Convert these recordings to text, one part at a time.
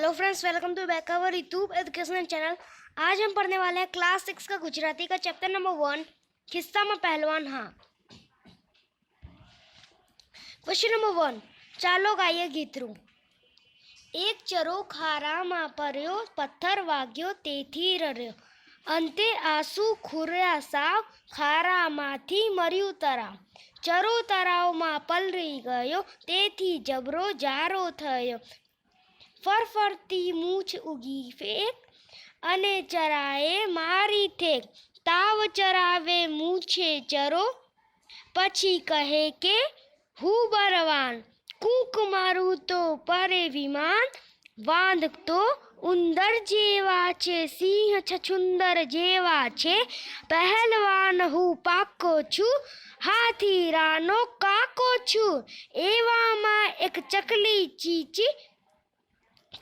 Hello friends, welcome to back our YouTube educational channel. आज हम पढ़ने वाले हैं क्लास 6 का गुजराती का चैप्टर नंबर 1 खिस्सा में पहलवान। हाँ, क्वेश्चन नंबर 1, चालो गाइए गीतरू। एक चरो खाराમાં पर्यो, पत्थर वाग्यो तेथी रर्यो, अंते आंसू खुर्या साव, खाराમાંથી મર્યું તરાવ, ચરો તરાવમાં પલળી ગયો, તેથી જબરો જારો થયો, ફરફરતી મૂછ ઉગી ફેક, અને ચરાએ મારી ઠેક, તાવ ચરાવે મૂછે ચરો, પછી કહે કે હું બળવાન, કૂક મારું તો પરે વિમાન, વાંધ તો ઉંદર જેવા છે, સિંહ છછુંદર જેવા છે, પહેલવાન હું પાકો છું, હાથી રાનો કાકો છું, એવામાં એક ચકલી ચીચી,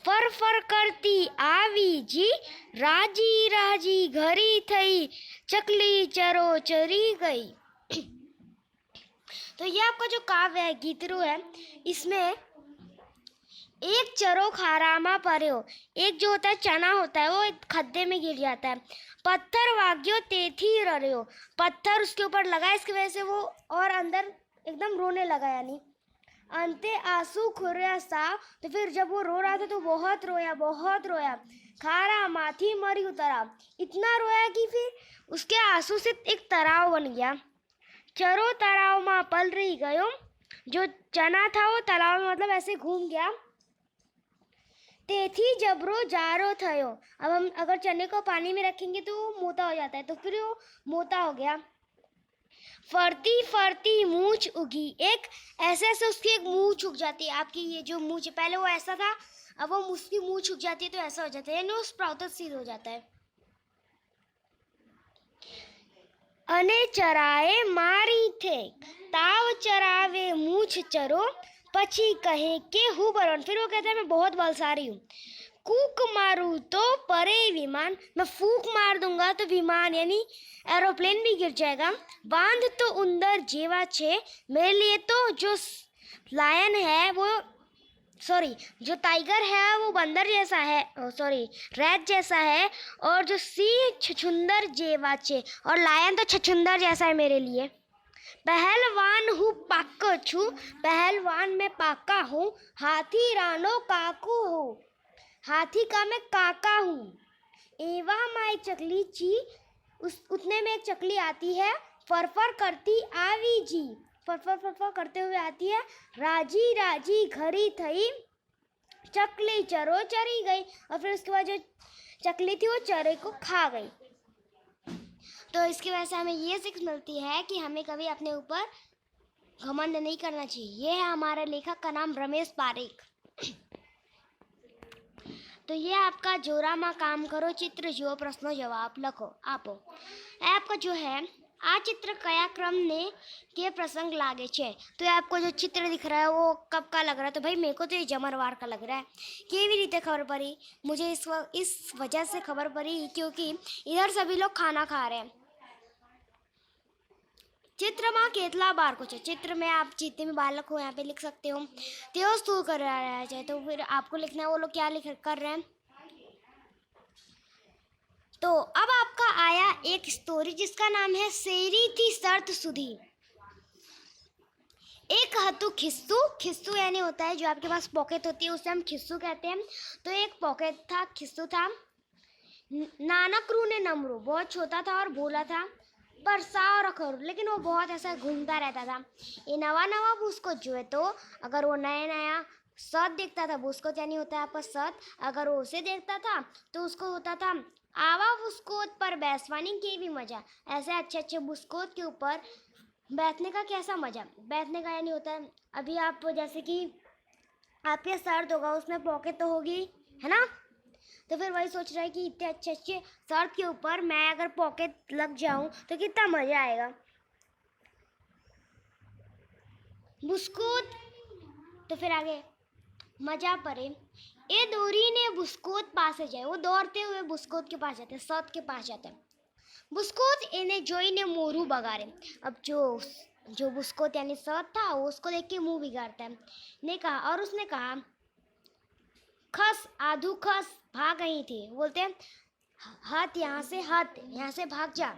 ફરફર કરતી આવી જી, રાજી રાજી ઘરી થઈ, चकली चरो चरी गई। तो ये आपका जो काव्य है, गीतरू है, इसमें एक चरो खारामा पर्यो, एक जो होता है चना होता है वो एक खड्डे में गिर जाता है, पत्थर वाग्यो तेथी रर्यो, पत्थर उसके ऊपर लगा, इसकी वजह से वो और अंदर एकदम रोने लगा, यानी अंते आंसू खुर्या साव, तो फिर जब वो रो रहा था तो बहुत रोया, खारा माथी मरी उतरा, इतना रोया कि फिर उसके आंसू से एक तराव बन गया, चरो तराव में पल रही गयो, जो चना था वो तालाब में मतलब ऐसे घूम गया, तेथी जबरो जारो थयो, अब हम अगर चने को पानी में रखेंगे तो वो मोटा हो जाता है, तो फिर वो मोटा हो गया, फरती फरती मूछ उगी, एक ऐसे ऐसे उसकी एक मूछ उग जाती है, आपकी ये जो मूछ पहले वो ऐसा था, अब वो उसकी मूछ उग जाती है तो ऐसा हो जाता है, यानी वो स्प्राउटेड सीड हो जाता है। अने चराए मारी थे, ताव चरावे मूछ चरो, पची कहे के हूँ बलवान, फिर वो कहता है मैं बहुत बलशाली हूँ, कूक मारूँ तो परे विमान, मैं फूक मार दूंगा तो विमान यानी एरोप्लेन भी गिर जाएगा, बांध तो उंदर जेवा छे, मेरे लिए तो जो लायन है वो जो टाइगर है वो बंदर जैसा है, रैट जैसा है, और जो सिंह छछुंदर जेवा छे, और लायन तो छछुंदर जैसा है मेरे लिए, पहलवान हूँ पाको छू, पहलवान में पाका हूँ, हाथी रानो काकू हूँ, हाथी का मैं काका हूँ, एवा माई चकली ची, उतने में एक चकली आती है, फरफर करती आवी जी, फरफर करते हुए आती है, राजी राजी घरी थई, चकली चरो चरी गई, और फिर उसके बाद जो चकली थी वो चरे को खा गई। तो इसकी वजह से हमें ये सीख मिलती है कि हमें कभी अपने ऊपर घमंड नहीं करना चाहिए। ये है हमारे लेखक का नाम रमेश पारेख। तो ये आपका जोरामा काम करो चित्र जो प्रश्नों जवाब लखो आपो। आपका जो है आ चित्र कया क्रम ने के प्रसंग लागे छे, तो ये आपको जो चित्र दिख रहा है वो कब का लग रहा है, तो भाई मेरे को तो ये जमरवार का लग रहा है। केवी रीते खबर पड़ी मुझे, इस वजह से खबर पड़ी क्योंकि इधर सभी लोग खाना खा रहे हैं। चित्र में केतला बार छे, चित्र में आप जितने भी बालक हो यहाँ पे लिख सकते हो, तेओ स्थूल कर रहा है, तो फिर आपको लिखना है वो लोग क्या लिख कर रहे हैं। तो अब आपका आया एक स्टोरी जिसका नाम है सेरी थी शर्त सुधी। एक हतु खिस्सू, खिस्सू यानी होता है जो आपके पास पॉकेट होती है उसे हम खिस्सू कहते हैं। तो एक पॉकेट था, खिस्सू था, नानकरू ने नमरू, बहुत छोटा था और भोला था, पर साव रखरू, लेकिन वो बहुत ऐसा घूमता रहता था। ये नवा बुस्को जो है, तो अगर वो नया सत देखता था, बुस्को यानी होता है आपका सत, अगर वो उसे देखता था तो उसको होता था आवा बुस्कोत पर बैसवानी के भी मजा, ऐसे अच्छे बुस्कोत के ऊपर बैठने का कैसा मजा। बैठने का यानी होता है अभी आप जैसे कि आपके शर्ट होगा उसमें पॉकेट तो होगी, है ना, तो फिर वही सोच रहा है कि इतने अच्छे शर्ट के ऊपर मैं अगर पॉकेट लग जाऊं तो कितना मजा आएगा। बुस्कोत, तो फिर आगे मजा पड़े ए दोरी ने बुस्कोत पास जाए, वो दौड़ते हुए बुस्कोत के पास जाते, शर्ट के पास जाते हैं। बुस्कोत इन्हें जोई ने मोरू बगाड़े, अब जो बुस्कोत यानी शर्ट था वो उसको देख के मुंह बिगाड़ता है, ने कहा, और उसने कहा खस आधू खस भाग गई थी। बोलते हैं हट यहाँ से भाग जा।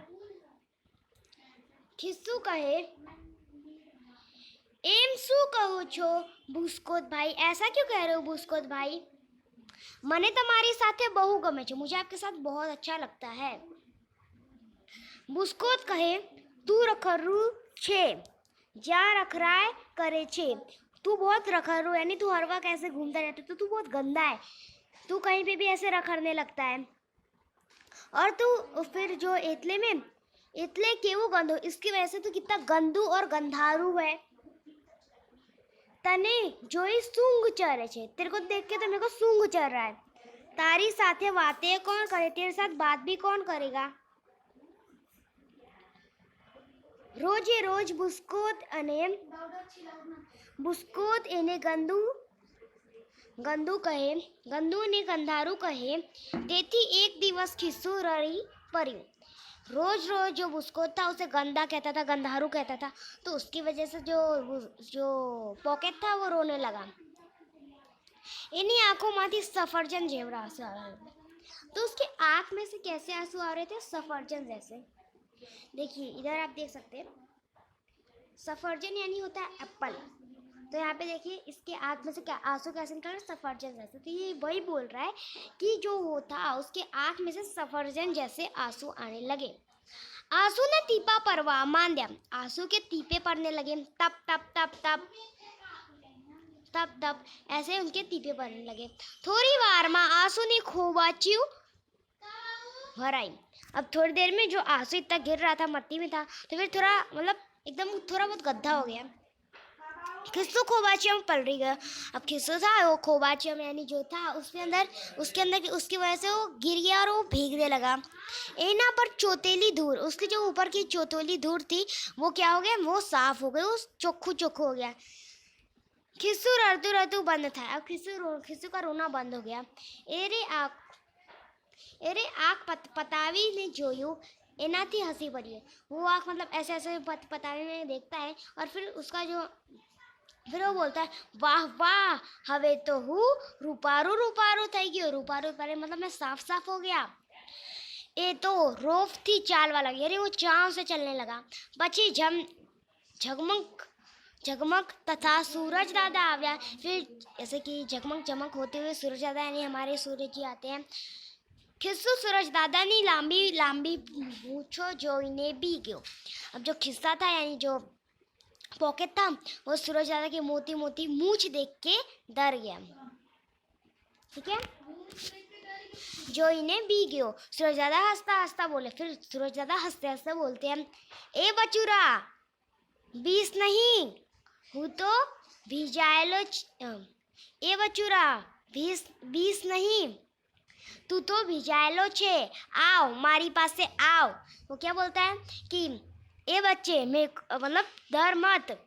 खिस्सू कहे एम सू कहो छो बुस्कोत भाई, ऐसा क्यों कह रहे हो बुस्कोत भाई? मने तुम्हारी साथे बहु गमे छे, मुझे आपके साथ बहुत अच्छा लगता है। बुस्कोत कहे तू रखरू छे जा रखराय करे छे, तू बहुत रखरू यानी तू हर वक्त ऐसे घूमता रहता है, तो तू बहुत गंदा है, तू कहीं पे भी ऐसे रखड़ने लगता है। और तू फिर जो इतले केवो गंदो, इसकी वजह से तू कितना गंदू और गंधारू है। तने जोई सूंग चरे छे, तेरे को देख के तो मेरे को सूंग चढ़ रहा है। तारी साथे बातें कौन करे, तेरे साथ बात भी कौन करेगा। रोजे रोज बुस्कोत एने गंदू कहे, गंदू ने गंधारू कहे, तेथी एक दिवस खिस्सू रड़ी पड़ी। रोज रोज जो बुस्कोत था उसे गंदा कहता था, गंधारू कहता था, तो उसकी वजह से जो पॉकेट था वो रोने लगा। इन्हीं आंखों माथी सफरजन जेवड़ा आंसू आ रहे थे। तो उसके आंख में से कैसे आंसू आ रहे थे? सफरजन जैसे। देखिए इधर आप देख सकते हैं, सफरजन यानी होता है एप्पल, तो यहाँ पे देखिए इसके आंख में से क्या आंसू कैसे निकल रहे? सफरजन जैसे। तो ये वही बोल रहा है कि जो वो था उसके आंख में से सफरजन जैसे आंसू आने लगे। आंसू ने टीपा परवा मान दिया, आंसू के टीपे पड़ने लगे। तप तप तप तप तप तप ऐसे उनके टीपे पड़ने लगे। थोड़ी वार में आंसू ने खोबाच्यू भराई। अब थोड़ी देर में जो आंसू इतना गिर रहा था मट्टी में था, तो फिर थोड़ा मतलब एकदम थोड़ा बहुत गड्ढा हो गया। खिस्सू खोबाचियम पल रही गया। अब खिस्सू था वो खोबाचियम यानी जो था उसके अंदर उसकी वजह से वो गिर गया और वो भीगने लगा। एना पर चौतेली धूल, उसकी जो ऊपर की चौतेली धूल थी वो क्या हो गया? वो साफ हो गई, वो चोखू हो गया। खिस्सू रड़तू बंद था। अब खिस्सू का रोना बंद हो गया। एरे आँख पतावी ने जोयू एनाथी हंसी पड़ी है। वो आँख मतलब ऐसे पतावी में देखता है और फिर वो बोलता है वाह वाह हवे तो हूँ रूपारू थई गयो। रूपारू मतलब मैं साफ हो गया। ए तो रोफ थी चाल वाला, यानी वो चाव से चलने लगा। बची झगमग तथा सूरज दादा आ गया। फिर जैसे कि जगमग चमक होते हुए सूरज दादा यानी हमारे सूरज जी आते हैं। खिस्सू सूरज दादा ने लांबी पूछो जो इन्हें भी गयो। अब जो खिस्सा था यानी जो पॉकेट था वो सूरज दादा की मोटी मूछ देख के डर गया। ठीक है, जो इन्हें भी गयो। सूरज दादा हंसता बोले। फिर सूरज दादा हंसते बोलते हैं ए बचूरा 20 नहीं हूँ तो भिजायलो। ए बचूरा 20 नहीं तू तो भिजायलो छे, आओ मारी पास से आओ। वो क्या बोलता है कि ए बच्चे मतलब डर मत,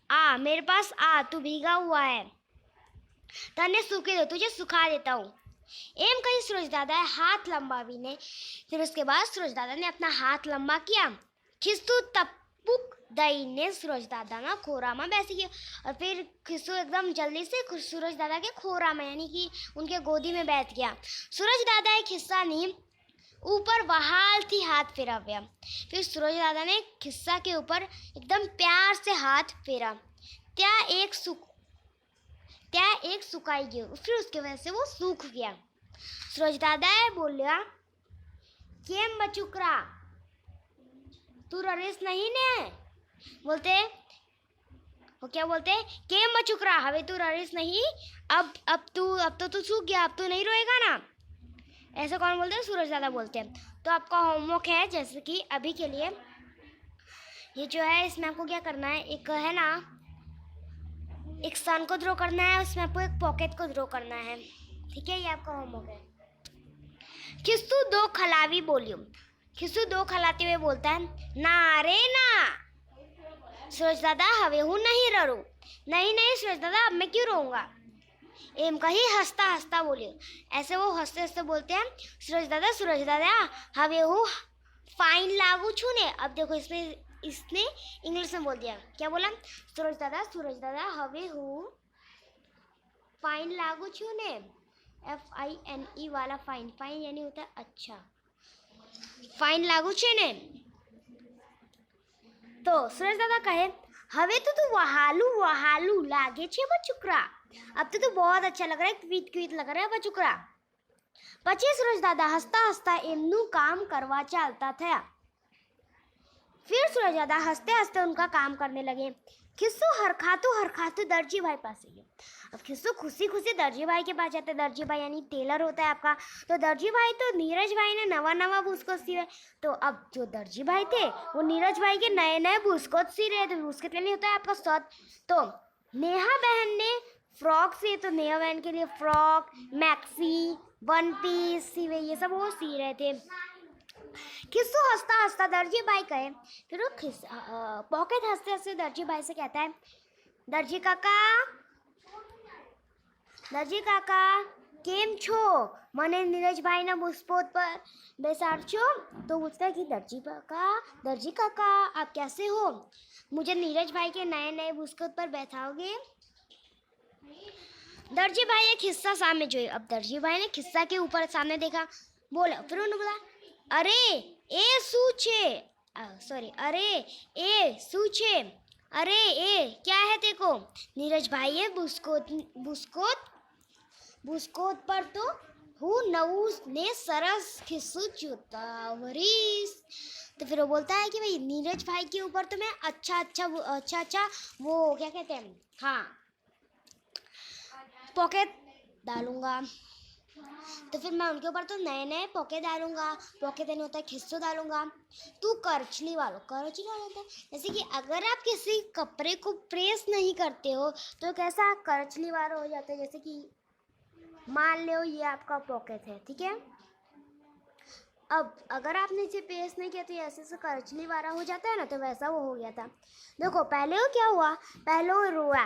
आ मेरे पास आ, तू भीगा हुआ है, तने सूखे दो, तुझे सुखा देता हूँ। एम कही सूरज दादा हाथ लंबा भी ने। फिर उसके बाद सूरज दादा ने अपना हाथ लंबा किया। खिस्सू तपुक दई ने सूरज दादा ना खोरा में बैठ गया। और फिर खिस्सू एकदम जल्दी से सूरज दादा के खोरा में यानी कि उनके गोदी में बैठ गया। सूरज दादा एक खिस्सा ने ऊपर बहाल थी हाथ फेरा गया। फिर सूरज दादा ने खिस्सा के ऊपर एकदम प्यार से हाथ फेरा। त्या एक सुखाई गया। फिर उसके वजह से वो सूख गया। सूरज दादा बोलिया केम बचुकरा तू ररेस नहीं ने। बोलते वो क्या बोलते केम बचुकरा हवे तू ररेस नहीं, अब तो तू सूख गया, अब तो नहीं रोएगा ना। ऐसा कौन बोलते हैं? सूरज दादा बोलते हैं। तो आपका होमवर्क है जैसे कि अभी के लिए ये जो है इसमें आपको क्या करना है, एक है ना एक सन को ड्रॉ करना है, उसमें आपको एक पॉकेट को ड्रॉ करना है। ठीक है, ये आपका होमवर्क है। खिस्सू दो खलावी बोलियो। खिस्सू दो खलाते हुए बोलता है ना रे ना। सूरज दादा हवे हूँ नहीं रो। नहीं सूरज दादा अब मैं क्यों रोऊंगा। एम कही हंसता बोलियो। ऐसे वो हंसते बोलते हैं सूरज दादा हवे हूँ फाइन लागू छू ने। अब देखो इसने इंग्लिश में बोल दिया। क्या बोला? सूरज दादा हवे हूँ फाइन लागू छू ने। FINE वाला फाइन, फाइन यानी होता है अच्छा, फाइन लागू छे ने। तो સુરેશ દાદા કહે હવે તો તું વહાલું વહાલું લાગે છે બચુકરા, अब तो तू बहुत अच्छा लग रहा है, क्वीट क्वीट लग रहा है बचुकरा। પછી સુરેશ દાદા હસતા હસતા એમનું કામ કરવા ચાલતા થયા। फिर सूरज दादा हंसते हंसते उनका काम करने लगे। खिस्सू हरखातू दर्जी भाई पास गए। अब खिस्सू खुशी खुशी दर्जी भाई के पास जाते। दर्जी भाई यानी टेलर होता है आपका। तो दर्जी भाई तो नीरज भाई ने नवा बुस्कोट सिए, तो अब जो दर्जी भाई थे वो नीरज भाई के नए नए बुस्कोट सी रहे थे। उसके लिए होता है आपका शर्ट। तो नेहा बहन ने फ्रॉक सिए, तो नेहा बहन के लिए फ्रॉक, मैक्सी, वन पीस सिए, ये सब वो सी रहे थे। खिस्सू हंसता हंसता दर्जी भाई कहे, फिर वो पॉकेट हंसते हंसते दर्जी भाई से कहता है, दर्जी काका केम छो, मने नीरज भाई ना बुस्पोत पर बेसार छो। तो पूछता है कि दर्जी काका आप कैसे हो, मुझे नीरज भाई के नए नए बुस्कोट पर बैठाओगे। दर्जी भाई एक खिस्सा सामने जोए। अब दर्जी भाई ने खिस्सा के ऊपर सामने देखा, बोला, फिर उन्होंने बोला, अरे ए क्या है तेको। नीरज भाई ये बुस्कोट पर तो हूँ नऊस ने सरस खिस्सू चुतावरीस। तो फिर वो बोलता है कि भाई नीरज भाई के ऊपर तो मैं अच्छा वो क्या कहते हैं, हाँ, पॉकेट डालूंगा। तो फिर मैं उनके ऊपर तो नए नए पॉकेट डालूंगा। पॉकेट नहीं होता है, खिस्सू डालूंगा। तू करचली वाला होता है, जैसे कि अगर आप किसी कपड़े को प्रेस नहीं करते हो तो कैसा करचली वाला हो जाता है। जैसे कि मान लो ये आपका पॉकेट है, ठीक है। अब अगर आपने इसे प्रेस नहीं किया तो ऐसे से करचली वाला हो जाता है ना, तो वैसा वो हो गया था। देखो पहले वो क्या हुआ, पहले वो रोया,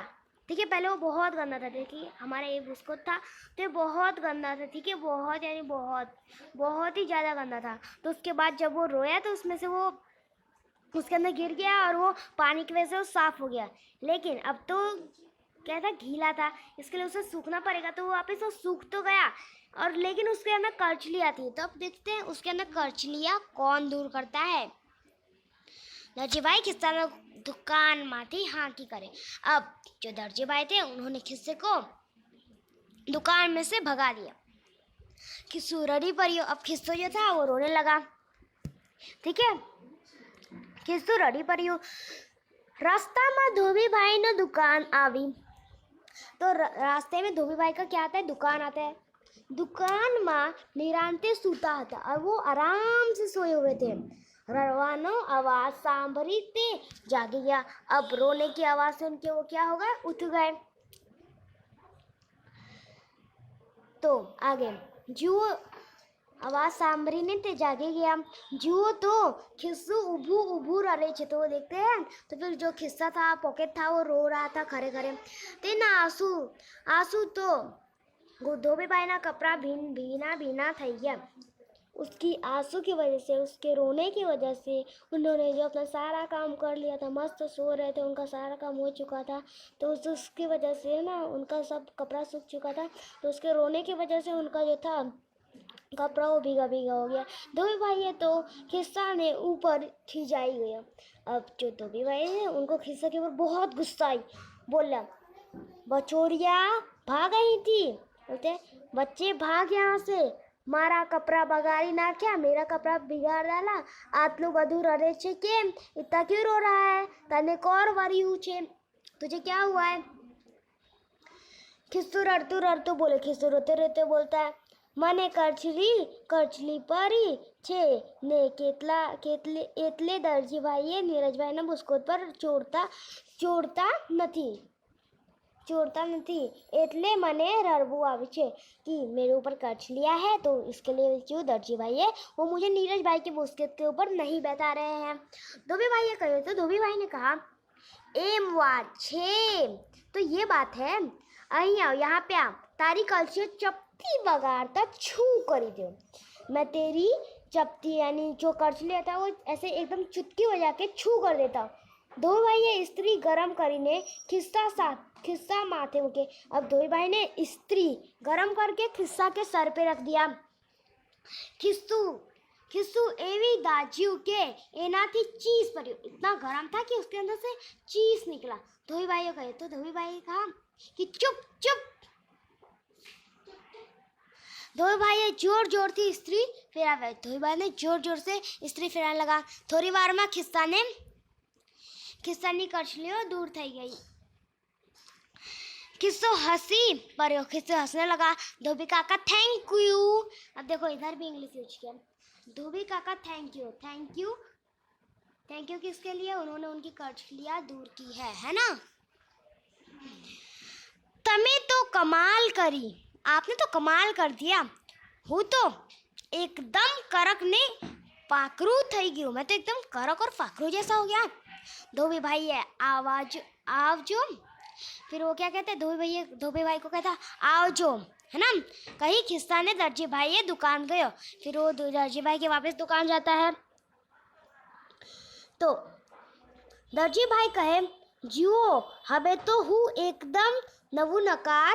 ठीक है। पहले वो बहुत गंदा था, देखिए हमारा ये बुस्कोट था तो ये बहुत गंदा था, ठीक है, बहुत यानी बहुत ही ज़्यादा गंदा था। तो उसके बाद जब वो रोया तो उसमें से वो उसके अंदर गिर गया और वो पानी की वजह से वो साफ़ हो गया। लेकिन अब तो क्या था, गीला था, इसके लिए उसे सूखना पड़ेगा। तो वो वापस वो सूख तो गया, और लेकिन उसके अंदर करचली आती है। तो अब देखते हैं उसके अंदर करचलियाँ कौन दूर करता है। दर्जी भाई खिस्सा में दुकान माथी हाथी करे। अब जो दर्जी भाई थे उन्होंने खिस्से को दुकान में से भगा दिया। खिस्सू रड़ी परियो। अब खिस्सू जो था वो रोने लगा, ठीक है। खिस्सू रड़ी परियो। रास्ता में धोबी भाई ने दुकान आवी। तो रास्ते में धोबी भाई का क्या आता है, दुकान आता है। दुकान में निरांते सूता था और वो आराम से सोए हुए थे। रड़वानो आवाज सांभरी ते जागी गया। अब रोने की आवाज सुन के वो क्या हो गए, उठ गए। तो आगे जुओ आवाज सांभरीने ते जागी गया। जुओ तो खिस्सू उभू रहे थे। तो वो देखते हैं तो फिर जो खिस्सा था, पॉकेट था, वो रो रहा था खरे खरे। तेना आंसू तो धोबी भाई ना कपड़ा भीना થઈ गया। उसकी आंसू की वजह से, उसके रोने की वजह से उन्होंने जो अपना सारा काम कर लिया था, मस्त सो रहे थे, उनका सारा काम हो चुका था। तो उसकी वजह से ना उनका सब कपड़ा सूख चुका था। तो उसके रोने की वजह से उनका जो था कपड़ा वो भीगा हो गया। धोबी भाई है तो खिस्सा ने ऊपर खिंचाई गया। अब जो धोबी भाई है उनको खिस्सा के ऊपर बहुत गुस्सा आई। बोला, बचोरिया भाग आई थी। बोलते, बच्चे भाग यहाँ से, मारा कपड़ा बगाड़ी ना, क्या मेरा कपड़ा बिगाड़ डाला। आतलू बधू रड़े छे केम, इतना क्यों रो रहा है, तने कौर वर्यू छे, तुझे क्या हुआ है। खिस्सू रड़तू बोले। खिस्सू रोते रोते बोलता है, મને કરચલી પરી છે ને એટલે દરજીભાઈએ નીરજભાઈના બુસ્કોટ પર ચોરતા નથી એટલે મને રડવું આવે છે कि मेरे ऊपर करचलिया है, तो इसके लिए जो दर्जी भाई है वो मुझे नीरज भाई के बुस्कोट के ऊपर नहीं बैठा रहे हैं। धोबी भाई ये कहे तो धोबी भाई ने कहा, एम वाट छे, तो ये बात है, અહીં आओ, यहाँ पे आ, तारी कलची चपटी बगाड़ता छू करी दे। मैं तेरी चपटी यानी जो करचलिया था वो ऐसे एकदम चुटकी बजा के छू कर देता। ધોઈભાઈએ ઇસ્ત્રી ગરમ કરીને खिस्सा माथे મૂકે। अब ધોઈભાઈ ने इस्त्री गरम करके खिस्सा के सर पे रख दिया। खिस्सू एवी दाज्યું કે એનાથી ચીઝ પડ્યું। इतना गरम था कि उसके अंदर से चीज निकला। ધોઈભાઈએ કહે तो ધોઈભાઈએ कहा कि चुप चुप। ધોઈભાઈએ જોર જોરથી ઇસ્ત્રી ફેરવે। ધોઈભાઈને જોર જોર से ઇસ્ત્રી ફેરવવા लगा। થોડી વારમાં ખિસ્સાની કચલીઓ દૂર થઈ ગઈ। खिस्सू हंसी पर खिस्सू हंसने लगा। धोबी काका थैंक यू। अब देखो इधर भी इंग्लिश यूज किया। धोबी काका थैंक यू। थैंक यू किसके लिए? उन्होंने उनकी कचलियाँ दूर की है ना। तमे तो कमाल करी, आपने तो कमाल कर दिया। हूँ तो एकदम करक ने पाकरू थई गयो। मैं तो एकदम करक और फाकरू जैसा हो गया। धोबी भाई है आवाज आवजो। फिर वो क्या कहते हैं? धोबी भाई को कहता आवजो, है ना। कहीं खिस्सा ने दर्जी भाई ये दुकान गयो। फिर वो दर्जी भाई के वापस दुकान जाता है तो दर्जी भाई कहे जुओ हबे तो हूँ एकदम नवू नकार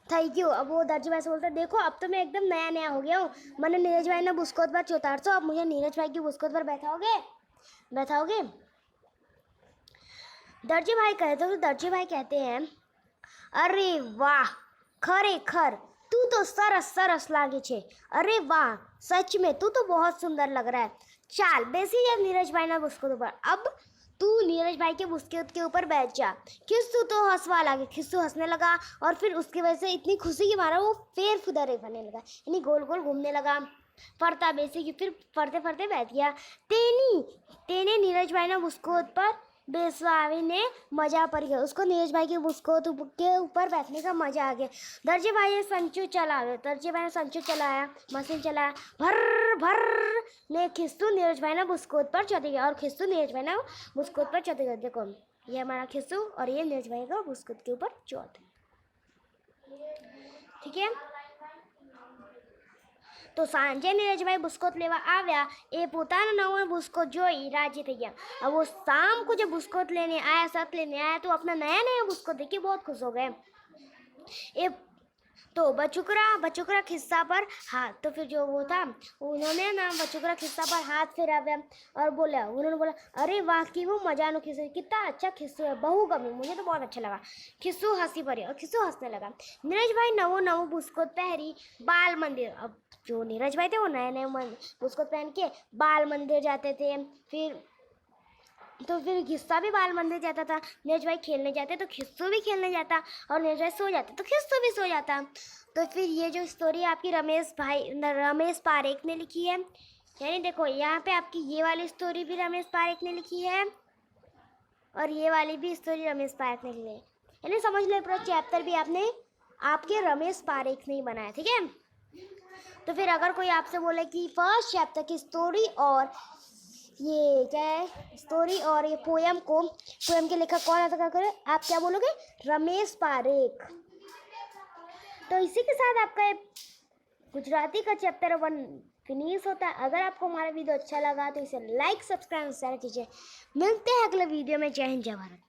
થઈ ગયું। अब वो दर्जी भाई से बोलते देखो अब तो मैं एकदम नया हो गया हूँ। मैंने नीरज भाई ने बुस्कोट पर 400, अब मुझे नीरज भाई की बुस्कोट पर बैठाओगे। दर्जी भाई कहते तो दर्जी भाई कहते हैं अरे वाह खरेखर तू तो सरस लागे छे। अरे वाह सच में तू तो बहुत सुंदर लग रहा है। चाल बेसी जा नीरज भाई ना बुस्कोट ऊपर। अब तू नीरज भाई के बुस्कोट के ऊपर बैठ जा। खिस्सू तो हंसवा लगे। खिस्सू हंसने लगा और फिर उसकी वजह से इतनी खुशी के मारा वो फेर फुदरे बनने लगा, यानी गोल गोल घूमने लगा। फरता बेसी की फिर फरते बैठ गया। तेने नीरज भाई ना बुस्कोट पर बेसवावी ने मजा पड़ गया। उसको नीरज भाई के बुस्कोट के ऊपर बैठने का मजा आ गया। दर्जी भाई ने संचू चलाया, मशीन चलाया। भर ने खिस्सू नीरज भाई ने बुस्कोट पर चढ़ गया और खिस्सू नीरज भाई ने बुस्कोट पर चढ़ गया। देखो ये हमारा खिस्सू और ये नीरज भाई का बुस्कोट के ऊपर चढ़। ठीक है तो सांजे नीरजभाई बुस्कोट लेवा आव्या। ए पोतानो नवो बुस्कोट जोई राजी થઈ ગયા। अब वो शाम को जब बुस्कोट लेने आया, साथ लेने आया तो अपना नया बुस्कोट देख के बहुत खुश हो गए। ए तो बचुकरा खिस्सा पर हाथ, तो फिर जो वो था उन्होंने ना बचुकरा खिस्सा पर हाथ फेराव्या और उन्होंने बोला अरे वाह की वो मजानो खिस्सू, कितना अच्छा खिस्सू है, बहु गमी, मुझे तो बहुत अच्छा लगा। खिस्सू हंसी पड़ी और खिस्सू हंसने लगा। नीरज भाई नवो बुस्कोट पहरी बाल मंदिर। अब जो नीरज भाई थे वो नए बुस्कोट पहन के बाल मंदिर जाते थे। फिर खिस्सा भी बाल मंदिर जाता था। नीरज भाई खेलने जाते तो खिस्सू भी खेलने जाता और नीरज भाई सो जाते तो खिस्सू भी सो जाता। तो फिर ये जो स्टोरी आपकी रमेश पारेख ने लिखी है, यानी देखो यहाँ पे आपकी ये वाली स्टोरी भी रमेश पारेख ने लिखी है और ये वाली भी स्टोरी रमेश पारेख ने लिखी है। यानी समझ लो पूरा चैप्टर भी आपके रमेश पारेख ने ही बनाया। ठीक है तो फिर अगर कोई आपसे बोले कि फर्स्ट चैप्टर की स्टोरी और ये क्या है स्टोरी और ये पोयम के लेखक कौन है तो क्या करें आप क्या बोलोगे? रमेश पारेख। तो इसी के साथ आपका गुजराती का चैप्टर 1 फिनिश होता है। अगर आपको हमारा वीडियो अच्छा लगा तो इसे लाइक सब्सक्राइब शेयर कीजिए। मिलते हैं अगले वीडियो में। जय हिंद जय भारत।